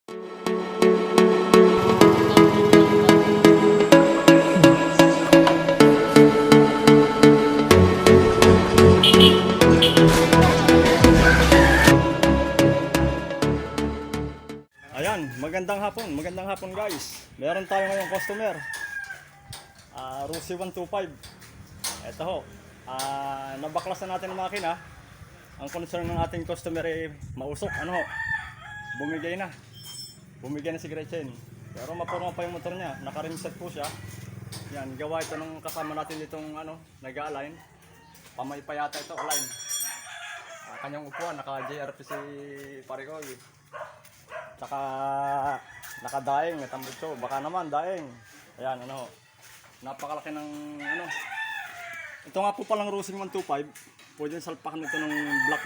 Ayan, magandang hapon guys. Meron tayo ngayong customer. Rusi 125. Ito ho. Nabaklasan natin ang makina. Ang concern ng ating customer ay mausok. Ano ho? Bumigay na. Bumigay na si Gretchen. Pero mapurma pa yung motor niya. Naka-rimset po siya. Yan, gawa ito ng kasama natin ditong nag-align. Pamay pa yata ito, align. Kanyang upuan, naka-JRP si Parikoy. Tsaka nakadaing, tambutso, baka naman daing. Ayan, napakalaki ng Ito nga po palang Rusing 125. Pwede salpakan ito ng block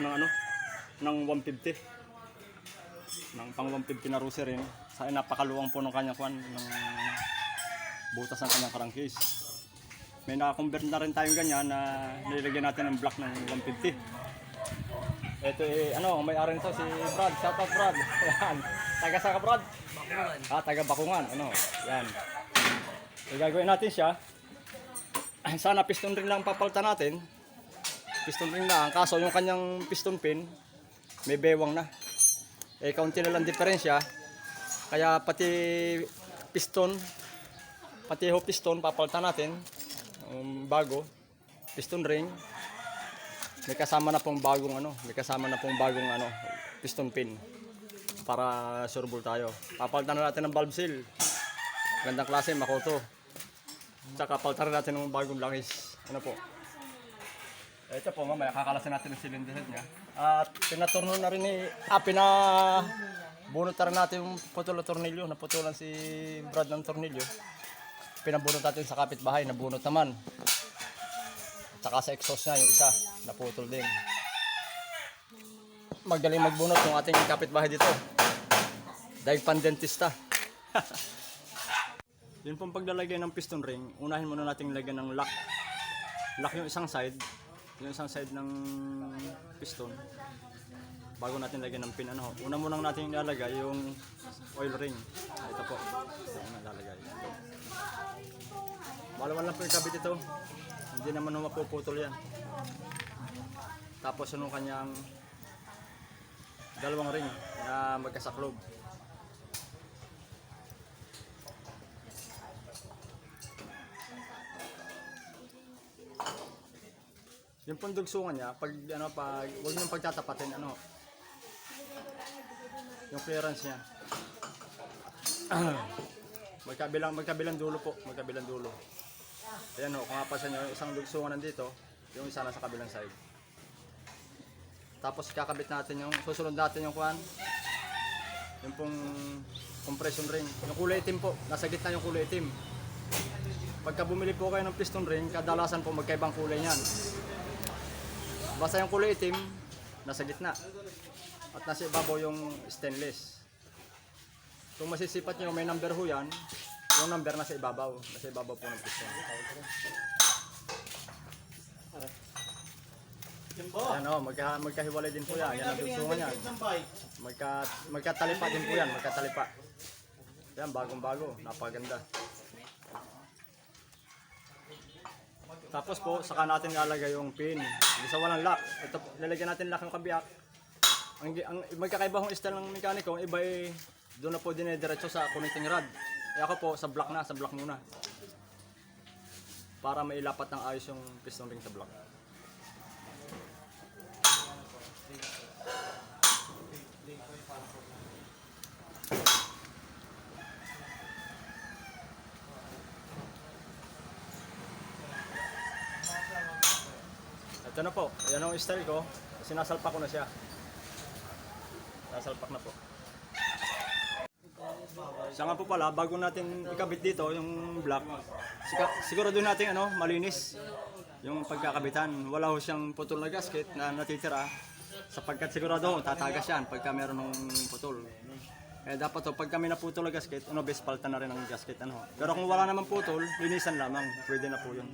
ng 150. Ng pang 150 na Rusi rin. Sa napakaluwang po ng kanyang ng butas ng kanyang crankcase. May naka-convert na rin tayong ganyan na nilagyan natin ng block ng 150. Ito may-ari nito si Brad. Shout out Brad. Ayan. Taga saka Brad? Bakungan. Taga Bakungan. Yan. So, gagawin natin siya. Sana piston ring lang papalitan natin. Piston ring lang. Kaso yung kanyang piston pin, may bewang na. Kaunti na lang diferensya. Kaya pati piston, pati piston papalitan natin. Bago. Piston ring. May kasama na pong bagong piston pin para sureball tayo. Papalitan na natin ng valve seal. Gandang klase, Makoto. Tsaka papalitan natin ng bagong langis. Ito po, mamaya kakalasin natin ng cylinder head niya. At pinaturno na rin bunot na rin natin yung putol na tornilyo. Naputulan si Brad ng tornilyo. Pinabunot natin sa kapitbahay, nabunot naman. Tsaka sa exhaust niya, yung isa, naputol din. Magaling magbunot yung ating kapitbahay dito. Dahil pandentista. Yun pong paglalagay ng piston ring, unahin muna natin lagyan ng lock. Lock yung isang side ng piston. Bago natin lagyan ng pin, una muna natin ilalagay yung oil ring. Ito po. Ito na ilalagay. Malawan lang po yung kabit ito. Hindi naman mapuputol yan. Tapos kanyang dalawang ring na magkasaklob. Yung pong dugsungan niya, pag huwag niyong pagtatapatin, yung clearance niya. magkabilang dulo po, magkabilang dulo. Ayan kung mapasan nyo, isang dugsungan nandito, yung isa na sa kabilang side. Tapos kakabit natin susunod natin yung pong compression ring. Yung kulay itim po, nasa gitna yung kulay itim. Pagka bumili po kayo ng piston ring, kadalasan po magkaibang kulay niyan. Basta yung kulay itim, nasa gitna. At nasa ibabaw yung stainless. Kung masisipat nyo, may number ho yan. Yung number nasa ibabaw po ng piston. Magkahiwalay din po yan. Yan ang dugsungan yan. Magkatalipa din po yan, magkatalipa. Yan, bagong-bago, napaganda. Tapos po, saka natin ilalagay yung pin. Hindi sa walang lock. Ito, lalagyan natin lock yung kabiyak. Ang magkakaiba hong style ng mekaniko, iba doon na po dinediretso sa connecting rod. Ako po, sa block muna. Para mailapat ng ayos yung piston ring sa block. Ito na po, yan ang style ko. Sinasalpak ko na siya. Nasalpak na po. Siya nga po pala, bago natin ikabit dito yung block, siguro doon natin malinis yung pagkakabitan. Wala ho siyang putol na gasket na natitira, sapagkat sigurado tatagas yan pagka meron ng putol. Kaya dapat pag kami naputol na gasket, best palta na rin ang gasket. Pero kung wala naman putol, linisan lamang, pwede na po yun.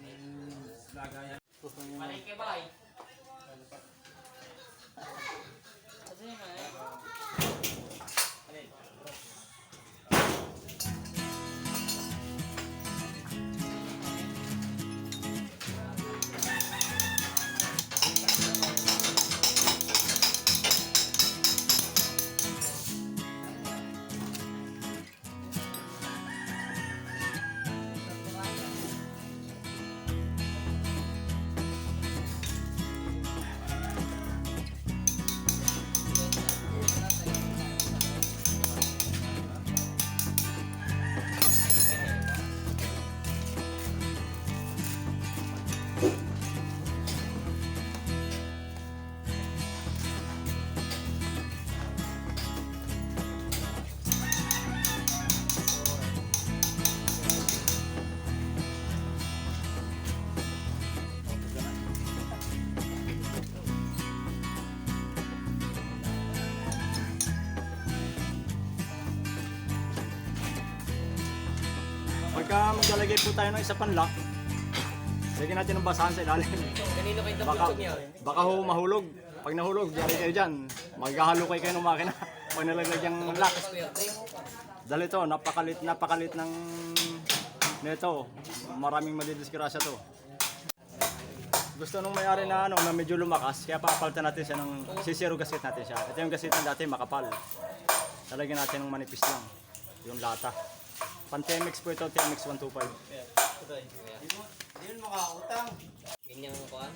Pagka maglalagay po tayo ng isa pang lock, lagyan natin ng basahan sa ilalim. Kanino kayo Baka, tapos niya? baka ho mahulog. Pag nahulog, yari kayo dyan. Maghahalo kayo ng makina. Pag nalagyan ng lock. Dahil ito, napakalit ng nito. Maraming madidisgrasya to. Gusto nung may-ari na na medyo lumakas, kaya papalitan natin siya ng sisiro gasket natin siya. Ito yung gasket na dati makapal. Talagyan natin ng manipis lang. Yung lata. Pan-TMX po ito, TMX 125. Hindi yun makautang. Ganyan ko ano.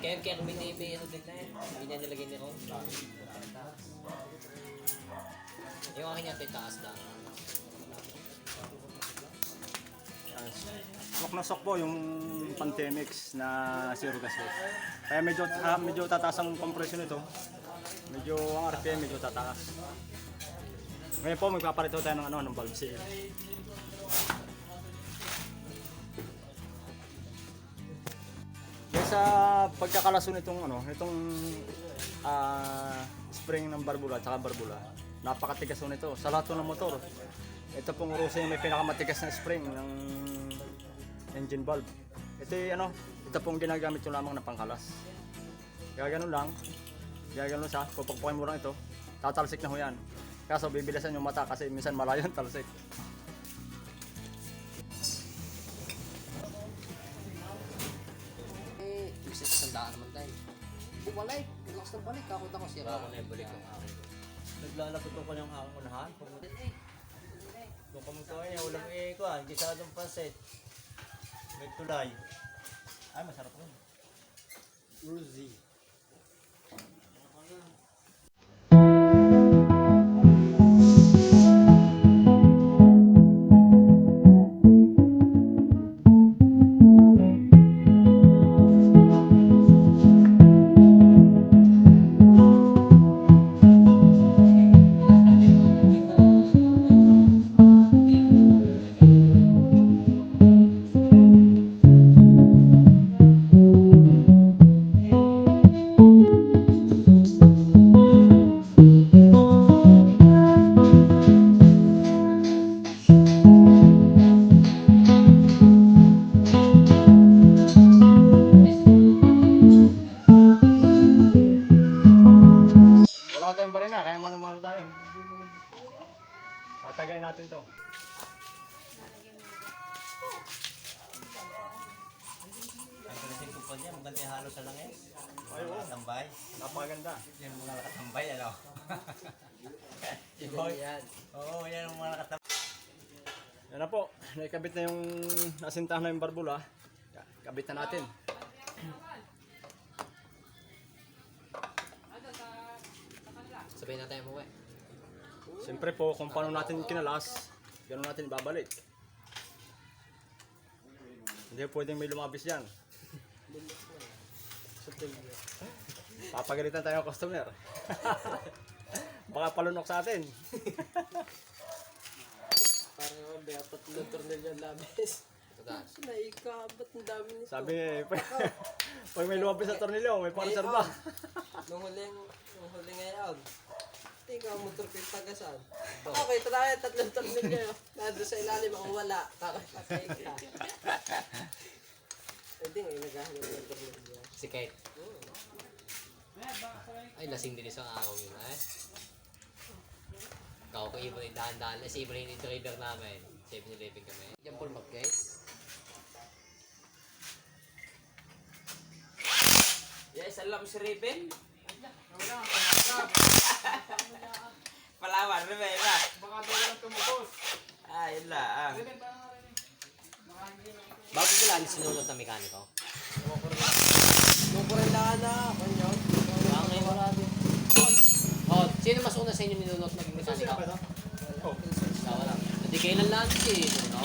Kaya kung may ano din na yan. Hindi na nilagay ni Ron. Yung akin yung taas lang. Sok na sok po yung Pan-TMX na zero gasket. Kaya medyo tataas ang compression nito. Medyo ang RPM medyo tataas. Ngayon po magpaparito tayo ng valve seal. Kaya sa pagkakalaso nitong spring ng barbula at saka barbula, napakatigas nito sa lahat ng motor. Ito pong Rossi yung may pinakamatigas na spring ng engine valve. Ito pong ginagamit yung lamang na pangkalas. Gaganon lang. Gaganon siya. Pupukpukin mo lang ito. Tatalsik na ho yan. Kaso bibilisan yung mata kasi minsan malayo ang talsik. Bisa isang daan naman tayo. Bumalik. Lakas ng balik. Kakot ako siya. Ako na yung balik ng akin. Naglalapot ko ng aking unahan. Kung kamukuha niya, walang ikuan. Gisadong pansit. May tulay. Ay, masarap yun. Ruzi. Wala tayong barina, kaya manumano tayo. Tatagayin natin to. Ang kalasin ko pa niya, maganda yung halo sa langis. Ay, oo. Nakatambay. Napakaganda. Yan mga nakatambay, ano? Yan. Oo, yan ang mga nakatambay. Yan na po, naikabit na yung nasintahan na yung barbula. Kabit na natin. Sabihin natin mo eh. Siyempre po, kung paano natin kinalas, gano'n natin ibabalik. Hindi pwedeng may lumabis yan. Papagalitan tayo ng customer. Baka palunok sa atin. Parang may tatlong tornilyo labis. Tata. Naikabat ang dami nito. Sabi, pag may lumabis sa tornilyo, may pang-reserva. Nung huli ngayon. Tingnan ang motor ko yung tagasan. Okay, ito na yan, tatlong tornilyo. Nandun sa ilalim, ang wala. Kakapatay ka. Pwede nga, naghahanap ng tornilyo. Si Kate. Ay, lasing din isang araw yun eh. Ikaw ko ibon yung dahan-dahan. Si ibon yung trader namin. 7-Eleven kami. Diyan full mag guys. Yes, alam si Raven. Palawan, Raven ba? Baka daw lang tumubos. Ah, yun lang. Bago ko lang sinulot na mekaniko. Nung kurendahan na, kanyo. Bangin. Oh, sino mas una sa inyo ninunot maging mekaniko? Oh. Tawa lang. Hindi kailan lang si no?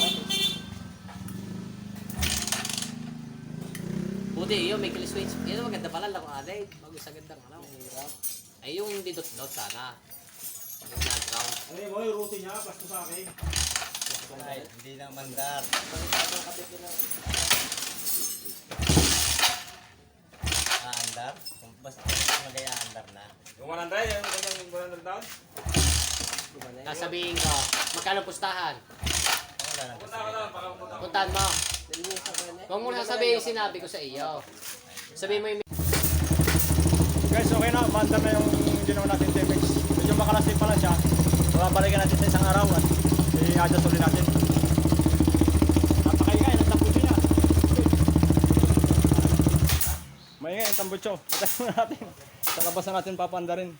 Buti yun, may kill switch. Yan ang maganda pala lang alay. Bago sa gandang ano. Ay yung didot-dot sana. Yung na-ground. Ano mo, yung route niya, basta sa akin. Ay, hindi na mandar. Andar? Basta magaya andar na. Yung 100, yung kanyang 100 down? Sasabihin ko, magkano pustahan? Puntahan mo. Nilinisan ko yun eh. Huwag mo na sasabihin yung sinabi ko sa iyo. Sabihin mo yung Guys, okay na. Banda na yung ginawa natin Temex. Medyo makalasip pa lang siya. Babalikan natin sa isang araw at i-adjust ulit natin. Napakaingay, nagtambucho niya. Maingay, ang tambucho. Patay mo natin. Sa labas na natin papanda rin.